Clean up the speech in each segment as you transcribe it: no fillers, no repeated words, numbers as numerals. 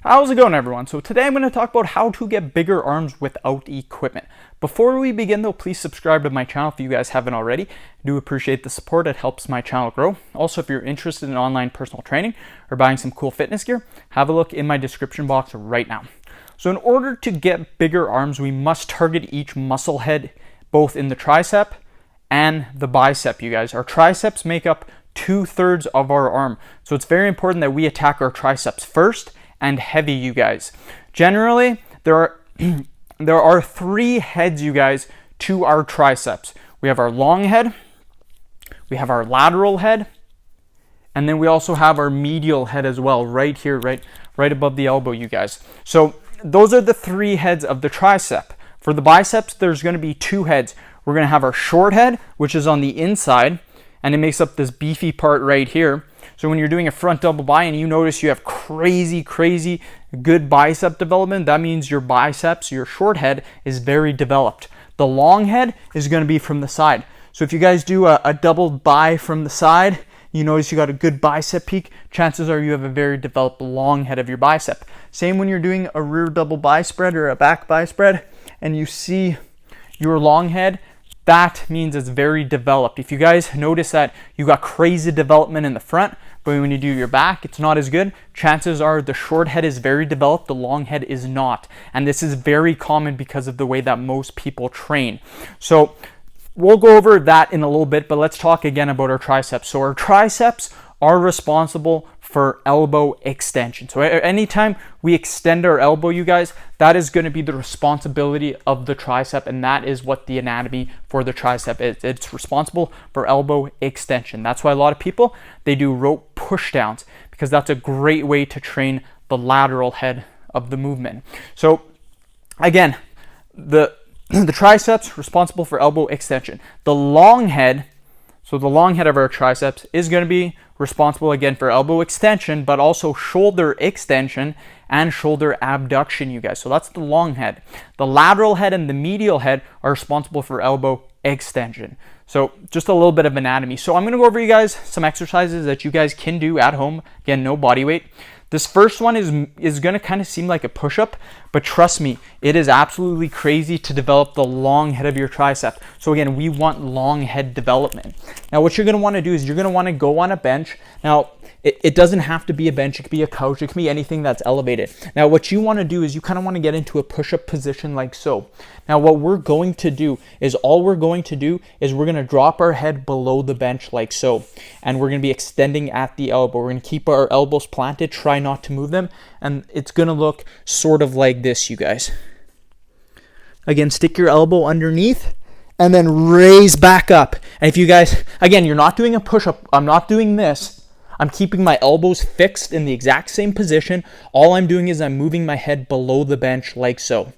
How's it going, everyone? So today I'm going to talk about how to get bigger arms without equipment. Before we begin though, please subscribe to my channel if you guys haven't already. I do appreciate the support. It helps my channel grow. Also, if you're interested in online personal training or buying some cool fitness gear, have a look in my description box right now. So in order to get bigger arms, we must target each muscle head both in the tricep and the bicep, you guys. Our triceps make up 2/3 of our arm. So it's very important that we attack our triceps first and heavy, you guys. Generally, there are 3 heads, you guys, to our triceps. We have our long head, we have our lateral head, and then we also have our medial head as well, right here, right above the elbow, you guys. So those are the 3 heads of the tricep. For the biceps, there's going to be 2 heads. We're going to have our short head, which is on the inside, and it makes up this beefy part right here. So when you're doing a front double bi and you notice you have crazy good bicep development, that means your biceps, your short head, is very developed. The long head is going to be from the side. So if you guys do a double bi from the side, you notice you got a good bicep peak, chances are you have a very developed long head of your bicep. Same when you're doing a rear double bi spread or a back bi spread and you see your long head, that means it's very developed. If you guys notice that you got crazy development in the front, but when you do your back, it's not as good, chances are the short head is very developed, the long head is not. And this is very common because of the way that most people train. So we'll go over that in a little bit, but let's talk again about our triceps. So our triceps are responsible for elbow extension. So anytime we extend our elbow, you guys, that is going to be the responsibility of the tricep, and that is what the anatomy for the tricep is. It's responsible for elbow extension. That's why a lot of people, they do rope push downs, because that's a great way to train the lateral head of the movement. So again, the triceps responsible for elbow extension. The long head, so the long head of our triceps is going to be responsible again for elbow extension, but also shoulder extension and shoulder abduction, you guys. So that's the long head. The lateral head and the medial head are responsible for elbow extension. So just a little bit of anatomy. So I'm going to go over you guys some exercises that you guys can do at home. Again, no body weight. This first one is going to kind of seem like a push-up, but trust me, it is absolutely crazy to develop the long head of your tricep. So again, we want long head development. Now what you're going to want to do is you're going to want to go on a bench. Now it doesn't have to be a bench, it could be a couch, it can be anything that's elevated. Now what you want to do is you kind of want to get into a push-up position like so. Now what we're going to do is we're going to drop our head below the bench like so, and we're going to be extending at the elbow. We're going to keep our elbows planted, try not to move them, and it's going to look sort of like this, you guys. Again, stick your elbow underneath and then raise back up. And if you guys, again, you're not doing a push-up, I'm not doing this. I'm keeping my elbows fixed in the exact same position. All I'm doing is I'm moving my head below the bench like so.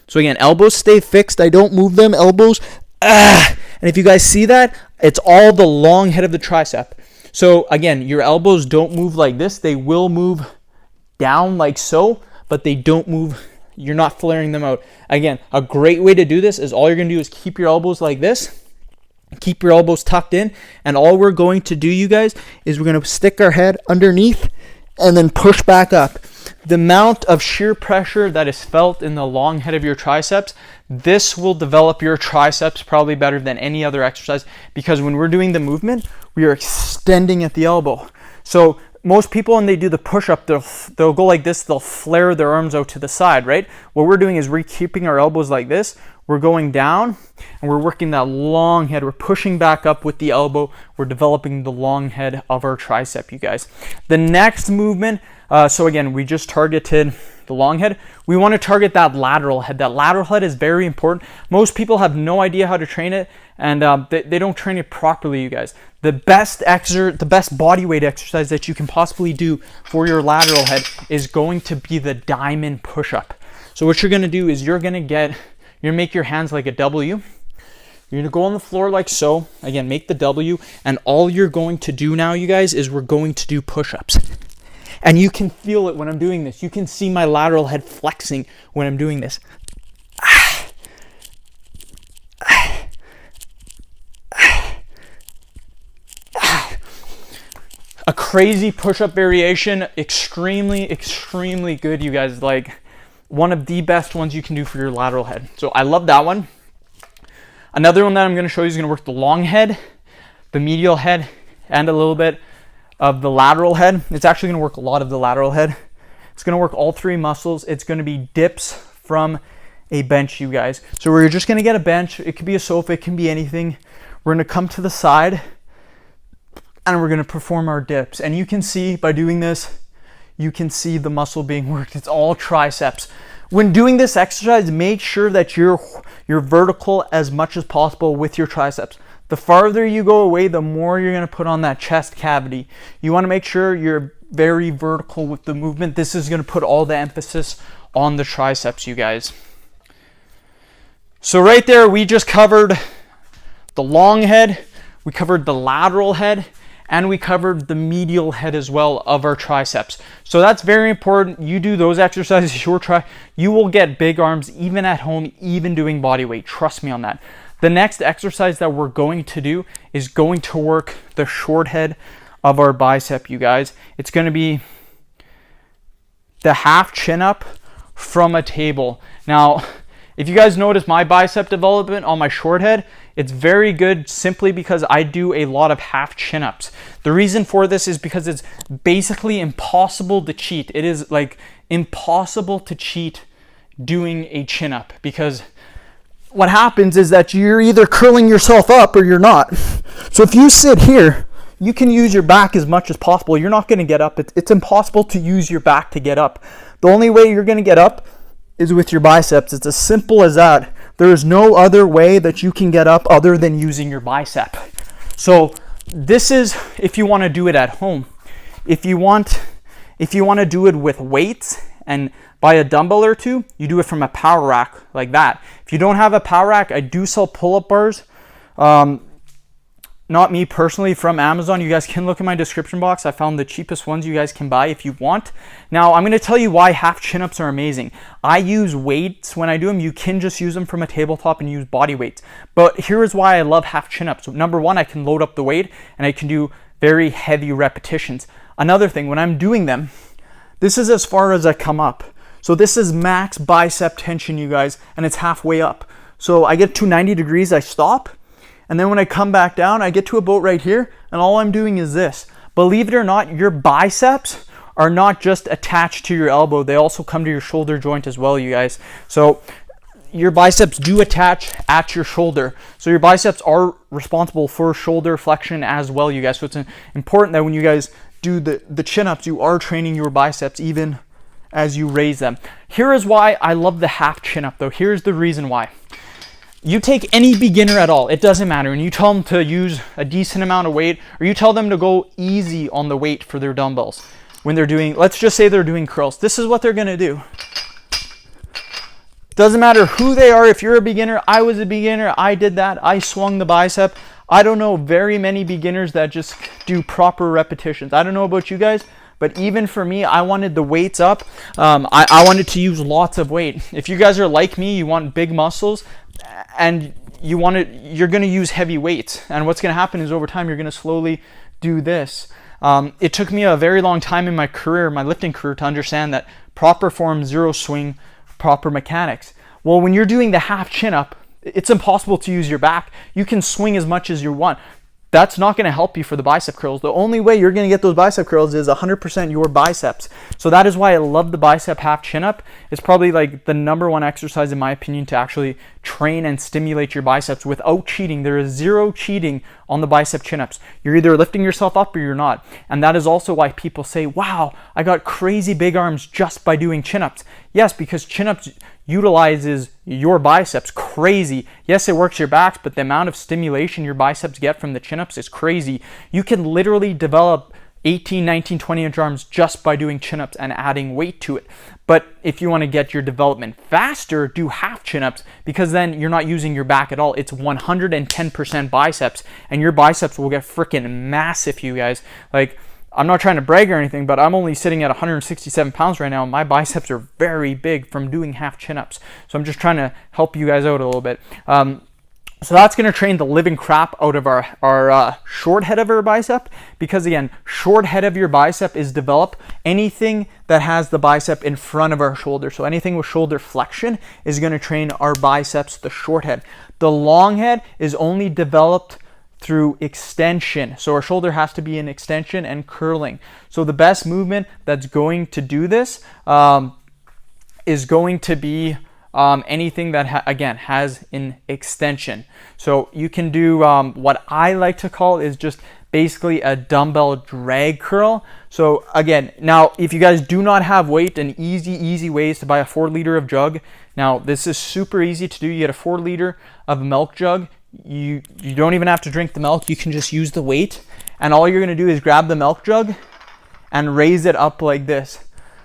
So again, elbows stay fixed. I don't move them. Elbows, and if you guys see that, it's all the long head of the tricep. So again, your elbows don't move like this. They will move down like so, but they don't move. You're not flaring them out. Again, a great way to do this is all you're going to do is keep your elbows like this. Keep your elbows tucked in, and all we're going to do, you guys, is we're going to stick our head underneath and then push back up. The amount of shear pressure that is felt in the long head of your triceps, this will develop your triceps probably better than any other exercise, because when we're doing the movement, we are extending at the elbow. So most people, when they do the push-up, they'll go like this, they'll flare their arms out to the side, right? What we're doing is we're keeping our elbows like this, we're going down, and we're working that long head. We're pushing back up with the elbow. We're developing the long head of our tricep, you guys. The next movement, so again, we just targeted the long head. We want to target that lateral head. That lateral head is very important. Most people have no idea how to train it, and they don't train it properly, you guys. The best body weight exercise that you can possibly do for your lateral head is going to be the diamond push-up. So what you're going to do is you're going to make your hands like a W. You're going to go on the floor like so. Again, make the W, and all you're going to do now, you guys, is we're going to do push-ups. And you can feel it when I'm doing this. You can see my lateral head flexing when I'm doing this. A crazy push-up variation. Extremely, extremely good, you guys. Like, one of the best ones you can do for your lateral head. So I love that one. Another one that I'm going to show you is going to work the long head, the medial head, and a little bit of the lateral head. It's actually going to work a lot of the lateral head. It's going to work all three muscles. It's going to be dips from a bench, you guys. So we're just going to get a bench. It could be a sofa. It can be anything. We're going to come to the side and we're going to perform our dips. And you can see by doing this, you can see the muscle being worked. It's all triceps. When doing this exercise, make sure that you're vertical as much as possible with your triceps. The farther you go away, the more you're going to put on that chest cavity. You want to make sure you're very vertical with the movement. This is going to put all the emphasis on the triceps, you guys. So right there, we just covered the long head, we covered the lateral head, and we covered the medial head as well of our triceps. So that's very important. You do those exercises, you will get big arms even at home, even doing body weight. Trust me on that. The next exercise that we're going to do is going to work the short head of our bicep, you guys. It's going to be the half chin up from a table. Now, if you guys notice my bicep development on my short head, it's very good simply because I do a lot of half chin ups. The reason for this is because it's basically impossible to cheat. It is like impossible to cheat doing a chin up, because what happens is that you're either curling yourself up or you're not. So if you sit here, you can use your back as much as possible. You're not going to get up. It's impossible to use your back to get up. The only way you're going to get up is with your biceps. It's as simple as that. There is no other way that you can get up other than using your bicep. So this is if you want to do it at home. If you want to do it with weights and buy a dumbbell or two, you do it from a power rack like that. If you don't have a power rack, I do sell pull-up bars. Not me personally, from Amazon. You guys can look in my description box. I found the cheapest ones you guys can buy if you want. Now, I'm going to tell you why half chin-ups are amazing. I use weights when I do them. You can just use them from a tabletop and use body weights. But here is why I love half chin-ups. So number one, I can load up the weight and I can do very heavy repetitions. Another thing, when I'm doing them, this is as far as I come up. So this is max bicep tension, you guys, and it's halfway up. So I get to 90 degrees, I stop. And then when I come back down, I get to about right here, and all I'm doing is this. Believe it or not, your biceps are not just attached to your elbow. They also come to your shoulder joint as well, you guys. So your biceps do attach at your shoulder. So your biceps are responsible for shoulder flexion as well, you guys. So it's important that when you guys do the chin-ups, you are training your biceps even as you raise them. Here is why I love the half chin-up, though. Here's the reason why. You take any beginner at all, it doesn't matter, and you tell them to use a decent amount of weight, or you tell them to go easy on the weight for their dumbbells when they're doing, let's just say they're doing curls. This is what they're going to do. Doesn't matter who they are. If you're a beginner, I was a beginner, I did that, I swung the bicep. I don't know very many beginners that just do proper repetitions. I don't know about you guys, but even for me, I wanted the weights up. I wanted to use lots of weight. If you guys are like me, you want big muscles, and you're going to use heavy weights. And what's going to happen is over time, you're going to slowly do this. It took me a very long time in my career, my lifting career, to understand that proper form, zero swing, proper mechanics. Well, when you're doing the half chin up, it's impossible to use your back. You can swing as much as you want. That's not going to help you for the bicep curls. The only way you're going to get those bicep curls is 100% your biceps. So that is why I love the bicep half chin up. It's probably like the number one exercise in my opinion to actually train and stimulate your biceps without cheating. There is zero cheating on the bicep chin ups. You're either lifting yourself up or you're not. And that is also why people say, wow, I got crazy big arms just by doing chin ups. Yes, because chin ups utilizes your biceps crazy. Yes, it works your backs, but the amount of stimulation your biceps get from the chin-ups is crazy. You can literally develop 18, 19, 20-inch arms just by doing chin-ups and adding weight to it. But if you want to get your development faster, do half chin-ups, because then you're not using your back at all. It's 110% biceps, and your biceps will get freaking massive, you guys. Like, I'm not trying to brag or anything, but I'm only sitting at 167 pounds right now, and my biceps are very big from doing half chin-ups. So I'm just trying to help you guys out a little bit. So that's going to train the living crap out of our short head of our bicep, because again, short head of your bicep is developed anything that has the bicep in front of our shoulder. So anything with shoulder flexion is going to train our biceps, the short head. The long head is only developed through extension. So our shoulder has to be in extension and curling. So the best movement that's going to do this is going to be anything that again has an extension. So you can do what I like to call is just basically a dumbbell drag curl. So again, now if you guys do not have weight, an easy way is to buy a 4 liter of jug. Now this is super easy to do. You get a 4 liter of milk jug. You don't even have to drink the milk. You can just use the weight, and all you're going to do is grab the milk jug and raise it up like this.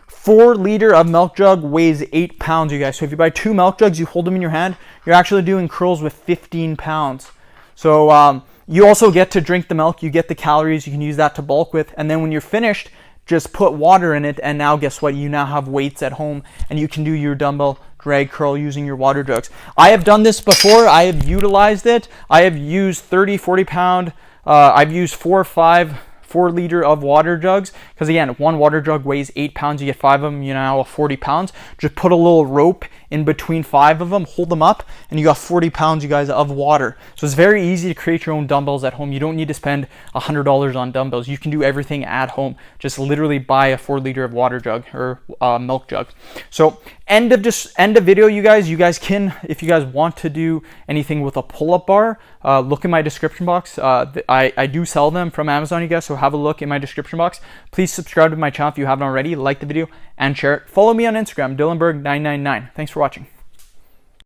4 liter of milk jug weighs 8 pounds, you guys. So if you buy 2 milk jugs, you hold them in your hand, you're actually doing curls with 15 pounds. So you also get to drink the milk, you get the calories, you can use that to bulk with, and then when you're finished, just put water in it, and now guess what? You now have weights at home, and you can do your dumbbell drag curl using your water jugs. I have done this before. I have utilized it. I have used 30, 40 pound. I've used 4 or 5 4 liter of water jugs, because again, 1 water jug weighs 8 pounds. You get 5 of them, you know, 40 pounds. Just put a little rope in between 5 of them, hold them up, and you got 40 pounds, you guys, of water. So it's very easy to create your own dumbbells at home. You don't need to spend $100 on dumbbells. You can do everything at home. Just literally buy a 4 liter of water jug or milk jug. So end of video, you guys. You guys can, if you guys want to do anything with a pull-up bar, look in my description box. I do sell them from Amazon, you guys, so have a look in my description box. Please subscribe to my channel if you haven't already. Like the video and share it. Follow me on Instagram, DylanBerg999. Thanks for watching.